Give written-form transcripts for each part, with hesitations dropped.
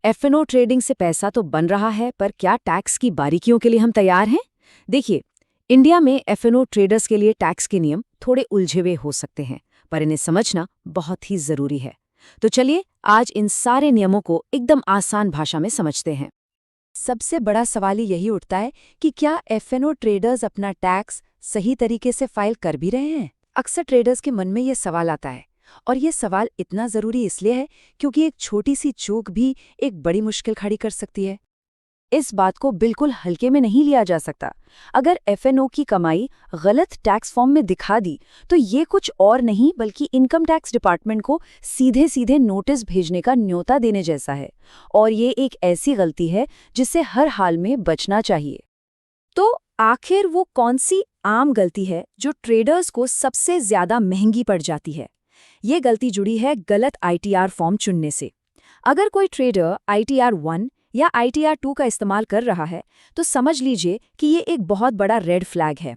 F&O trading से पैसा तो बन रहा है, पर क्या टैक्स की बारीकियों के लिए हम तैयार हैं? देखिए, इंडिया में F&O ट्रेडर्स के लिए टैक्स के नियम थोड़े उलझे हुए हो सकते हैं, पर इन्हें समझना बहुत ही जरूरी है। तो चलिए आज इन सारे नियमों को एकदम आसान भाषा में समझते हैं। सबसे बड़ा सवाल यही उठता है कि क्या F&O ट्रेडर्स अपना टैक्स सही तरीके से फाइल कर भी रहे हैं। अक्सर ट्रेडर्स के मन में ये सवाल आता है, और ये सवाल इतना ज़रूरी इसलिए है क्योंकि एक छोटी सी चूक भी एक बड़ी मुश्किल खड़ी कर सकती है। इस बात को बिल्कुल हल्के में नहीं लिया जा सकता। अगर F&O की कमाई गलत टैक्स फॉर्म में दिखा दी, तो ये कुछ और नहीं बल्कि इनकम टैक्स डिपार्टमेंट को सीधे सीधे नोटिस भेजने का न्योता देने जैसा है। और ये एक ऐसी गलती है जिससे हर हाल में बचना चाहिए। तो आखिर वो कौन सी आम गलती है जो ट्रेडर्स को सबसे ज्यादा महंगी पड़ जाती है? ये गलती जुड़ी है गलत ITR फॉर्म चुनने से। अगर कोई ट्रेडर ITR 1 या ITR 2 का इस्तेमाल कर रहा है, तो समझ लीजिए कि ये एक बहुत बड़ा रेड फ्लैग है।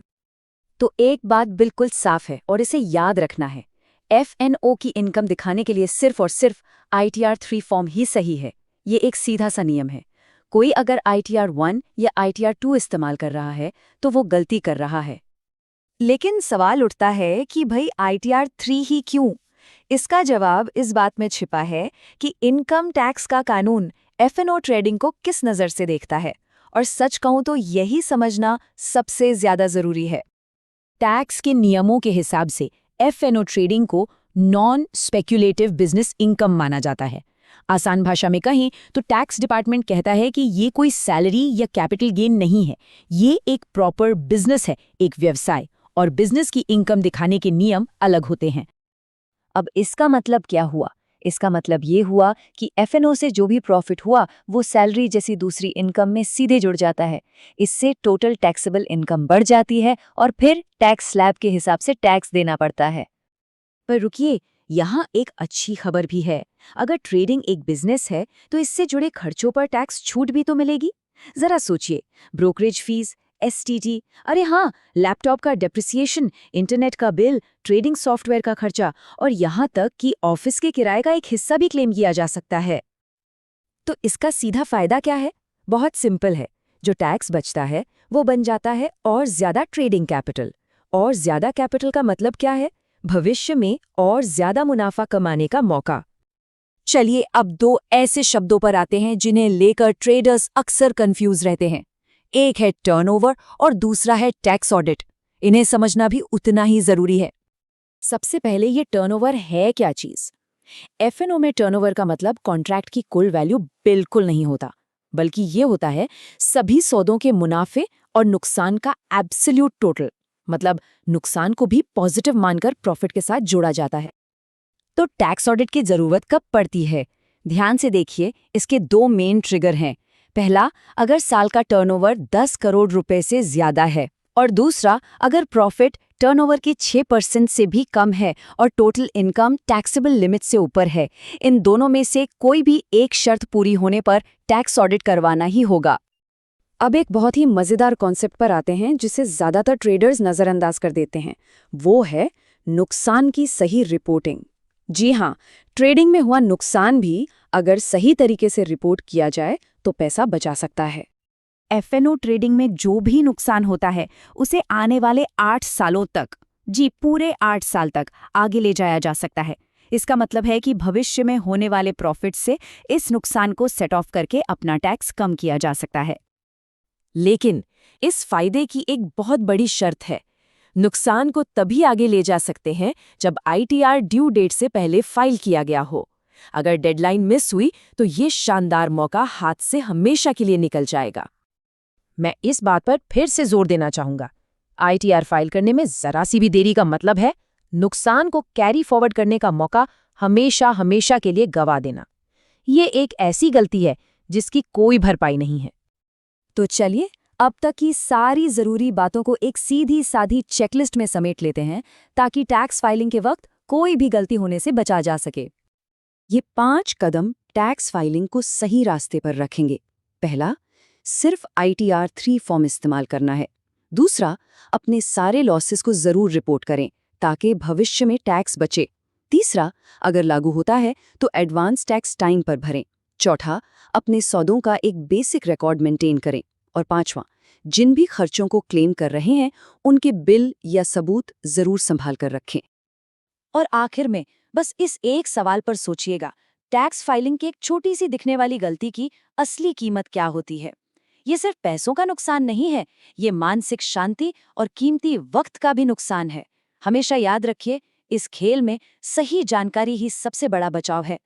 तो एक बात बिल्कुल साफ है और इसे याद रखना है, F&O की इनकम दिखाने के लिए सिर्फ और सिर्फ ITR 3 फॉर्म ही सही है। ये एक सीधा सा नियम है। कोई अगर ITR 1 या ITR 2 इस्तेमाल कर रहा है, तो वो गलती कर रहा है। लेकिन सवाल उठता है कि भाई ITR 3 ही क्यों? इसका जवाब इस बात में छिपा है कि इनकम टैक्स का कानून F&O ट्रेडिंग को किस नज़र से देखता है, और सच कहूं तो यही समझना सबसे ज्यादा जरूरी है। टैक्स के नियमों के हिसाब से F&O ट्रेडिंग को नॉन स्पेक्युलेटिव बिजनेस इनकम माना जाता है। आसान भाषा में कहें तो टैक्स डिपार्टमेंट कहता है कि ये कोई सैलरी या कैपिटल गेन नहीं है, ये एक प्रॉपर बिजनेस है, एक व्यवसाय, और बिजनेस की इनकम दिखाने के नियम अलग होते हैं। अब इसका मतलब क्या हुआ? इसका मतलब ये हुआ कि F&O से जो भी प्रॉफिट हुआ वो सैलरी जैसी दूसरी इनकम में सीधे जुड़ जाता है। इससे टोटल टैक्सेबल इनकम बढ़ जाती है और फिर टैक्स स्लैब के हिसाब से टैक्स देना पड़ता है। पर रुकिए, यहाँ एक अच्छी खबर भी है। अगर ट्रेडिंग एक बिजनेस है, तो इससे जुड़े खर्चों पर टैक्स छूट भी तो मिलेगी। जरा सोचिए, ब्रोकरेज फीस, STT, अरे हाँ, लैपटॉप का डेप्रिसिएशन, इंटरनेट का बिल, ट्रेडिंग सॉफ्टवेयर का खर्चा, और यहाँ तक कि ऑफिस के किराए का एक हिस्सा भी क्लेम किया जा सकता है। तो इसका सीधा फायदा क्या है? बहुत सिंपल है। जो टैक्स बचता है वो बन जाता है और ज्यादा ट्रेडिंग कैपिटल। और ज्यादा कैपिटल का मतलब क्या है? भविष्य में और ज्यादा मुनाफा कमाने का मौका। चलिए अब दो ऐसे शब्दों पर आते हैं जिन्हें लेकर ट्रेडर्स अक्सर कंफ्यूज रहते हैं। एक है टर्नओवर और दूसरा है टैक्स ऑडिट। इन्हें समझना भी उतना ही जरूरी है। सबसे पहले ये टर्नओवर है क्या चीज? F&O में टर्नओवर का मतलब कॉन्ट्रैक्ट की कुल वैल्यू बिल्कुल नहीं होता, बल्कि ये होता है सभी सौदों के मुनाफे और नुकसान का एब्सोल्यूट टोटल। मतलब नुकसान को भी पॉजिटिव मानकर प्रॉफिट के साथ जोड़ा जाता है। तो टैक्स ऑडिट की जरूरत कब पड़ती है? ध्यान से देखिए, इसके दो मेन ट्रिगर हैं। पहला, अगर साल का टर्नओवर 10 करोड़ रुपए से ज्यादा है, और दूसरा, अगर प्रॉफिट टर्नओवर के 6% से भी कम है और टोटल इनकम टैक्सेबल लिमिट से ऊपर है। इन दोनों में से कोई भी एक शर्त पूरी होने पर टैक्स ऑडिट करवाना ही होगा। अब एक बहुत ही मजेदार कॉन्सेप्ट पर आते हैं जिसे ज्यादातर ट्रेडर्स नजरअंदाज कर देते हैं। वो है नुकसान की सही रिपोर्टिंग। जी हाँ, ट्रेडिंग में हुआ नुकसान भी अगर सही तरीके से रिपोर्ट किया जाए तो पैसा बचा सकता है। F&O ट्रेडिंग में जो भी नुकसान होता है उसे आने वाले 8 सालों तक, जी पूरे 8 साल तक आगे ले जाया जा सकता है। इसका मतलब है कि भविष्य में होने वाले प्रॉफिट से इस नुकसान को सेट ऑफ करके अपना टैक्स कम किया जा सकता है। लेकिन इस फायदे की एक बहुत बड़ी शर्त है। नुकसान को तभी आगे ले जा सकते हैं जब ITR ड्यू डेट से पहले फाइल किया गया हो। अगर डेडलाइन मिस हुई तो ये शानदार मौका हाथ से हमेशा के लिए निकल जाएगा। मैं इस बात पर फिर से जोर देना चाहूंगा, ITR फाइल करने में जरा सी भी देरी का मतलब है नुकसान को कैरी फॉरवर्ड करने का मौका हमेशा हमेशा के लिए गवा देना। ये एक ऐसी गलती है जिसकी कोई भरपाई नहीं है। तो चलिए अब तक की सारी जरूरी बातों को एक सीधी साधी चेकलिस्ट में समेट लेते हैं, ताकि टैक्स फाइलिंग के वक्त कोई भी गलती होने से बचा जा सके। ये 5 कदम टैक्स फाइलिंग को सही रास्ते पर रखेंगे। पहला, सिर्फ ITR 3 फॉर्म इस्तेमाल करना है। दूसरा, अपने सारे लॉसेस को जरूर रिपोर्ट करें ताकि भविष्य में टैक्स बचे। तीसरा, अगर लागू होता है तो एडवांस टैक्स टाइम पर भरें। चौथा, अपने सौदों का एक बेसिक रिकॉर्ड मेंटेन करें। और पांचवा, जिन भी खर्चों को क्लेम कर रहे हैं उनके बिल या सबूत जरूर संभाल कर रखें। और आखिर में बस इस एक सवाल पर सोचिएगा, टैक्स फाइलिंग की एक छोटी सी दिखने वाली गलती की असली कीमत क्या होती है। ये सिर्फ पैसों का नुकसान नहीं है, ये मानसिक शांति और कीमती वक्त का भी नुकसान है। हमेशा याद रखिए, इस खेल में सही जानकारी ही सबसे बड़ा बचाव है।